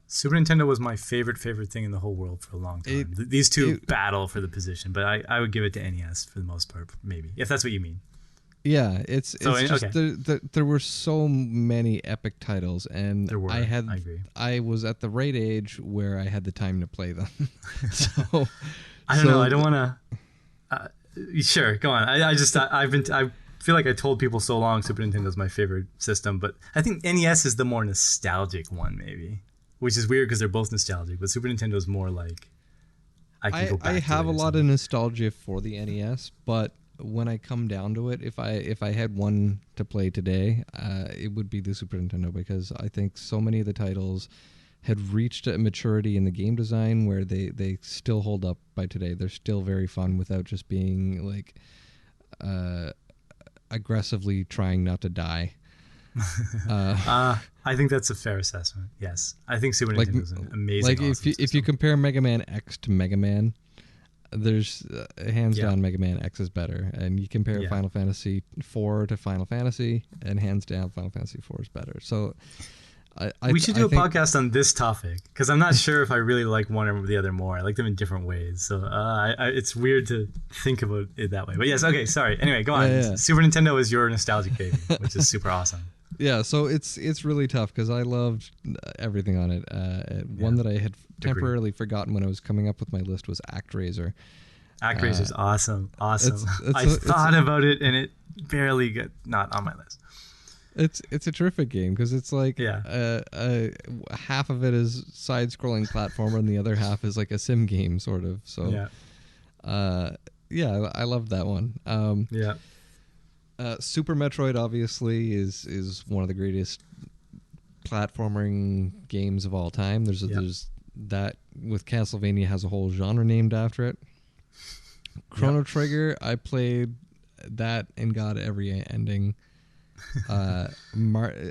Speaker 2: Super Nintendo was my favorite thing in the whole world for a long time. These two battle for the position, but I would give it to NES for the most part, maybe, if that's what you mean.
Speaker 1: Yeah, it's just there were so many epic titles, and
Speaker 2: I agree.
Speaker 1: I was at the right age where I had the time to play them. So
Speaker 2: I don't know. I don't want to. Sure, go on. I feel like I told people so long Super Nintendo is my favorite system, but I think NES is the more nostalgic one, maybe, which is weird because they're both nostalgic. But Super Nintendo is more like I can go back.
Speaker 1: I have a lot of nostalgia for the NES, but when I come down to it, if I had one to play today, it would be the Super Nintendo, because I think so many of the titles had reached a maturity in the game design where they still hold up by today. They're still very fun without just being like aggressively trying not to die.
Speaker 2: I think that's a fair assessment. Yes, I think Super Nintendo is an amazing.
Speaker 1: Like if you compare Mega Man X to Mega Man, there's hands down Mega Man X is better, and you compare Final Fantasy 4 to Final Fantasy, and hands down Final Fantasy 4 is better. So
Speaker 2: we should do a podcast on this topic, because I'm not sure if I really like one or the other more. I like them in different ways, so it's weird to think about it that way. But yes, okay, sorry. Anyway, go on. Yeah. Super Nintendo is your nostalgic baby, which is super awesome.
Speaker 1: Yeah, so it's really tough because I loved everything on it. One that I had temporarily forgotten when I was coming up with my list was ActRaiser.
Speaker 2: ActRaiser's awesome. I thought about it, and it barely got not on my list.
Speaker 1: It's a terrific game because it's like half of it is side-scrolling platformer and the other half is like a sim game sort of. So I love that one. Super Metroid obviously is one of the greatest platforming games of all time. There's that with Castlevania has a whole genre named after it. Chrono Trigger, I played that and got every ending. I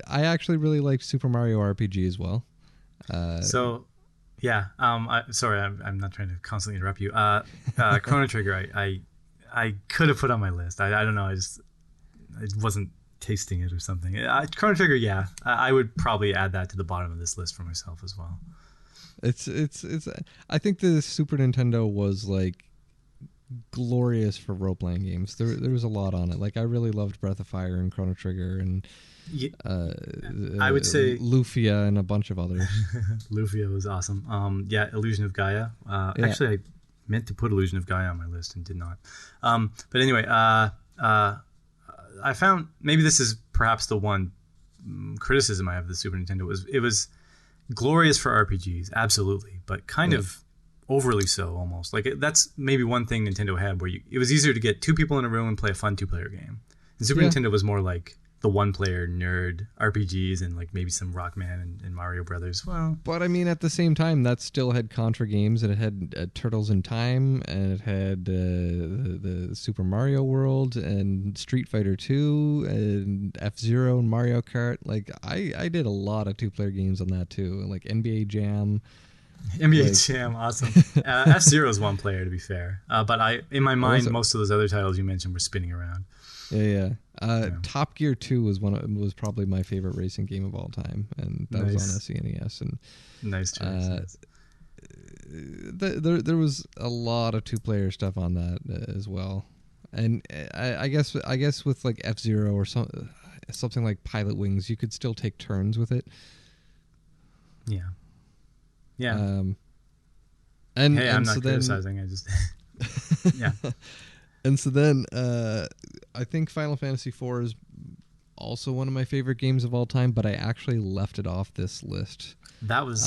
Speaker 1: actually really liked Super Mario RPG as well.
Speaker 2: Sorry, I'm not trying to constantly interrupt you. Chrono Trigger, I could have put on my list. I don't know. I wasn't tasting it or something. Chrono Trigger, I would probably add that to the bottom of this list for myself as well.
Speaker 1: It's. I think the Super Nintendo was like glorious for role playing games. There was a lot on it. Like I really loved Breath of Fire and Chrono Trigger and
Speaker 2: I would say
Speaker 1: Lufia and a bunch of others.
Speaker 2: Lufia was awesome. Illusion of Gaia. Actually, I meant to put Illusion of Gaia on my list and did not. But anyway, I found maybe this is perhaps the one criticism I have of the Super Nintendo it was glorious for RPGs, absolutely, but kind of overly so almost. Like that's maybe one thing Nintendo had where it was easier to get 2 people in a room and play a fun 2-player game. And Super Nintendo was more like the 1-player nerd RPGs and like maybe some Rockman and Mario Brothers. Well,
Speaker 1: but I mean, at the same time, that still had Contra games, and it had Turtles in Time, and it had the Super Mario World, and Street Fighter 2, and F-Zero, and Mario Kart. Like, I did a lot of 2-player games on that too, and like NBA Jam.
Speaker 2: Jam, awesome. F-Zero is 1-player, to be fair. But in my mind, most of those other titles you mentioned were spinning around.
Speaker 1: Yeah. Top Gear 2 was probably my favorite racing game of all time, and that was on SNES. And
Speaker 2: nice choice.
Speaker 1: There was a lot of 2-player stuff on that as well, and I guess with like F-Zero or something like Pilot Wings, you could still take turns with it.
Speaker 2: Yeah.
Speaker 1: And
Speaker 2: I'm not
Speaker 1: so
Speaker 2: criticizing. I just yeah.
Speaker 1: And so then, I think Final Fantasy IV is also one of my favorite games of all time, but I actually left it off this list.
Speaker 2: That was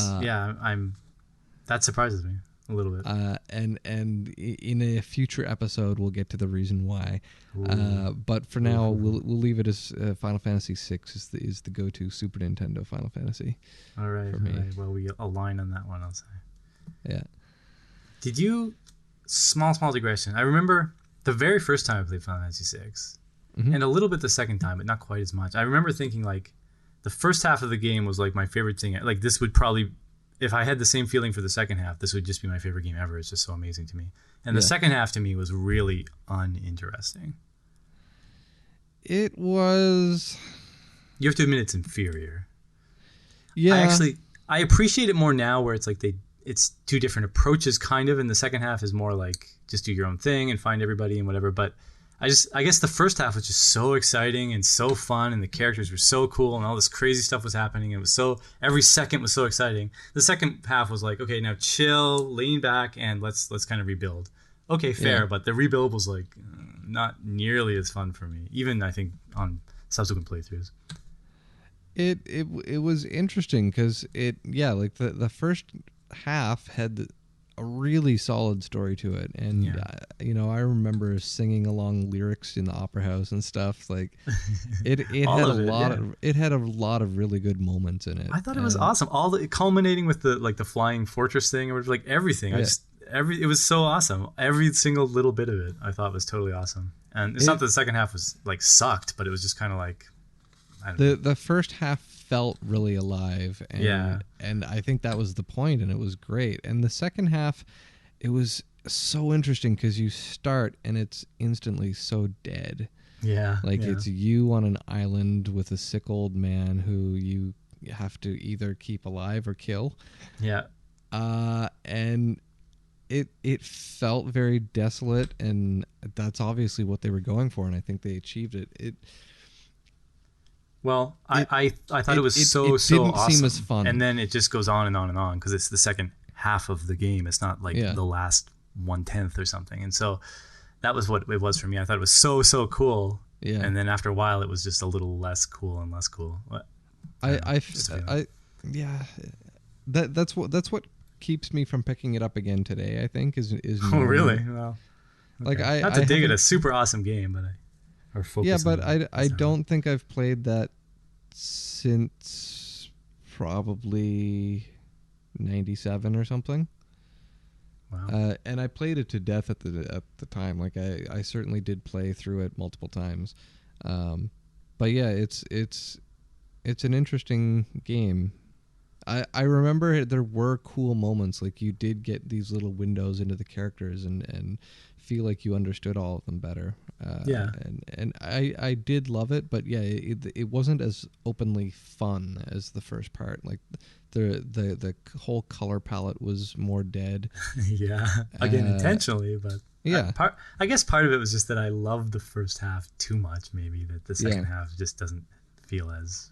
Speaker 2: that surprises me a little bit.
Speaker 1: And in a future episode, we'll get to the reason why. But for now, we'll leave it as Final Fantasy VI is the go-to Super Nintendo Final Fantasy.
Speaker 2: All right. Well, we align on that one, I'll say.
Speaker 1: Yeah.
Speaker 2: Did you? Small digression. I remember the very first time I played Final Fantasy VI, and a little bit the second time, but not quite as much. I remember thinking like the first half of the game was like my favorite thing. Like this would probably, if I had the same feeling for the second half, this would just be my favorite game ever. It's just so amazing to me. And the second half to me was really uninteresting.
Speaker 1: It was.
Speaker 2: You have to admit it's inferior.
Speaker 1: Yeah.
Speaker 2: I appreciate it more now where it's like it's 2 different approaches kind of, and the second half is more like just do your own thing and find everybody and whatever. But I guess the first half was just so exciting and so fun, and the characters were so cool, and all this crazy stuff was happening. It was every second was so exciting. The second half was like, okay, now chill, lean back, and let's kind of rebuild. Okay, fair, but the rebuild was like not nearly as fun for me, even I think on subsequent playthroughs.
Speaker 1: It was interesting because like the first half had a really solid story to it, and I remember singing along lyrics in the opera house and stuff. Like it had a lot of really good moments in it.
Speaker 2: I thought it was awesome. All culminating with the flying fortress thing, or like everything. It was so awesome. Every single little bit of it I thought was totally awesome. And it's not that the second half was like sucked, but it was just kind of like
Speaker 1: the first half felt really alive, and I think that was the point, and it was great. And the second half, it was so interesting because you start and it's instantly so dead. It's you on an island with a sick old man who you have to either keep alive or kill. And it felt very desolate, and that's obviously what they were going for, and I think they achieved it.
Speaker 2: I thought it was so
Speaker 1: didn't
Speaker 2: awesome.
Speaker 1: seem as fun.
Speaker 2: And then it just goes on and on and on because it's the second half of the game. It's not like the last 1/10 or something. And so that was what it was for me. I thought it was so cool. Yeah. And then after a while, it was just a little less cool and less cool.
Speaker 1: That's what keeps me from picking it up again today, I think, is
Speaker 2: oh really? Well, okay.
Speaker 1: Like
Speaker 2: not to dig it, a super awesome game, but
Speaker 1: I don't think I've played that since probably 97 or something.
Speaker 2: Wow.
Speaker 1: And I played it to death at the time. Like I certainly did play through it multiple times. But yeah, it's an interesting game. I remember there were cool moments. Like you did get these little windows into the characters and feel like you understood all of them better. And I did love it, but yeah, it wasn't as openly fun as the first part. Like the whole color palette was more dead.
Speaker 2: Again, intentionally, but
Speaker 1: yeah.
Speaker 2: I guess part of it was just that I loved the first half too much. Maybe that the second half just doesn't feel as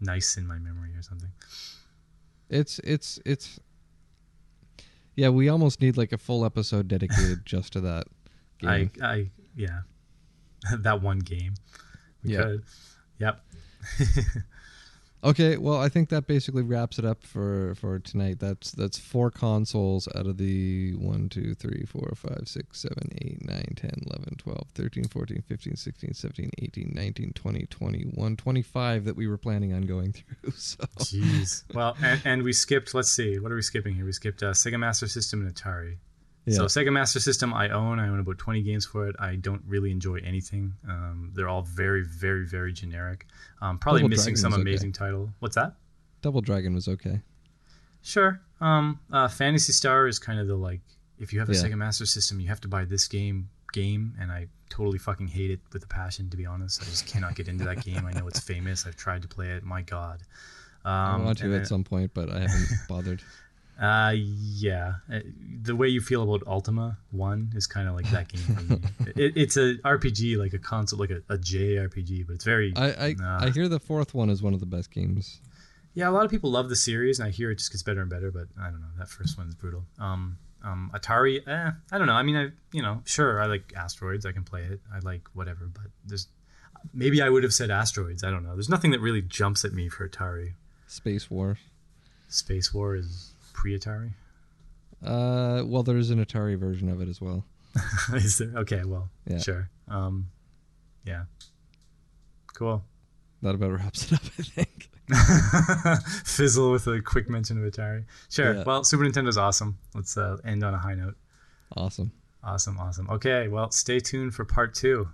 Speaker 2: nice in my memory or something.
Speaker 1: It's yeah, we almost need like a full episode dedicated just to that game.
Speaker 2: That one game. We could. Yep.
Speaker 1: Okay, well, I think that basically wraps it up for tonight. That's 4 consoles out of the 1, 2, 3, 4, 5, 6, 7, 8, 9, 10, 11, 12, 13, 14, 15, 16, 17, 18, 19, 20, 21, 25 that we were planning on going through. So.
Speaker 2: Jeez. Well, and we skipped, let's see, what are we skipping here? We skipped Sega Master System and Atari.
Speaker 1: Yeah.
Speaker 2: So Sega Master System I own about 20 games for it. I don't really enjoy anything. They're all very, very, very generic. Probably
Speaker 1: Double
Speaker 2: missing
Speaker 1: Dragon
Speaker 2: some
Speaker 1: was
Speaker 2: amazing
Speaker 1: okay.
Speaker 2: title. What's that?
Speaker 1: Double Dragon was okay.
Speaker 2: Sure. Phantasy Star is kind of the, like, if you have a
Speaker 1: Yeah.
Speaker 2: Sega Master System, you have to buy this game, and I totally fucking hate it with a passion, to be honest. I just cannot get into that game. I know it's famous. I've tried to play it. My God.
Speaker 1: I want to
Speaker 2: and
Speaker 1: at some point, but I haven't bothered.
Speaker 2: Yeah. The way you feel about Ultima 1 is kind of like that game for me. It's a RPG, like a console, like a JRPG, but it's very...
Speaker 1: I hear the 4th one is one of the best games.
Speaker 2: Yeah, a lot of people love the series, and I hear it just gets better and better, but I don't know. That first one is brutal. Atari, I don't know. I mean, sure, I like Asteroids. I can play it. I like whatever, but maybe I would have said Asteroids. I don't know. There's nothing that really jumps at me for Atari.
Speaker 1: Space War.
Speaker 2: Space War is pre-Atari?
Speaker 1: Well, there's an Atari version of it as well.
Speaker 2: Is there? Okay, well,
Speaker 1: yeah.
Speaker 2: Sure. Yeah. Cool.
Speaker 1: That about wraps it up, I think.
Speaker 2: Fizzle with a quick mention of Atari. Sure.
Speaker 1: Yeah.
Speaker 2: Well, Super Nintendo's awesome. Let's end on a high note.
Speaker 1: Awesome.
Speaker 2: Awesome. Okay, well, stay tuned for part 2.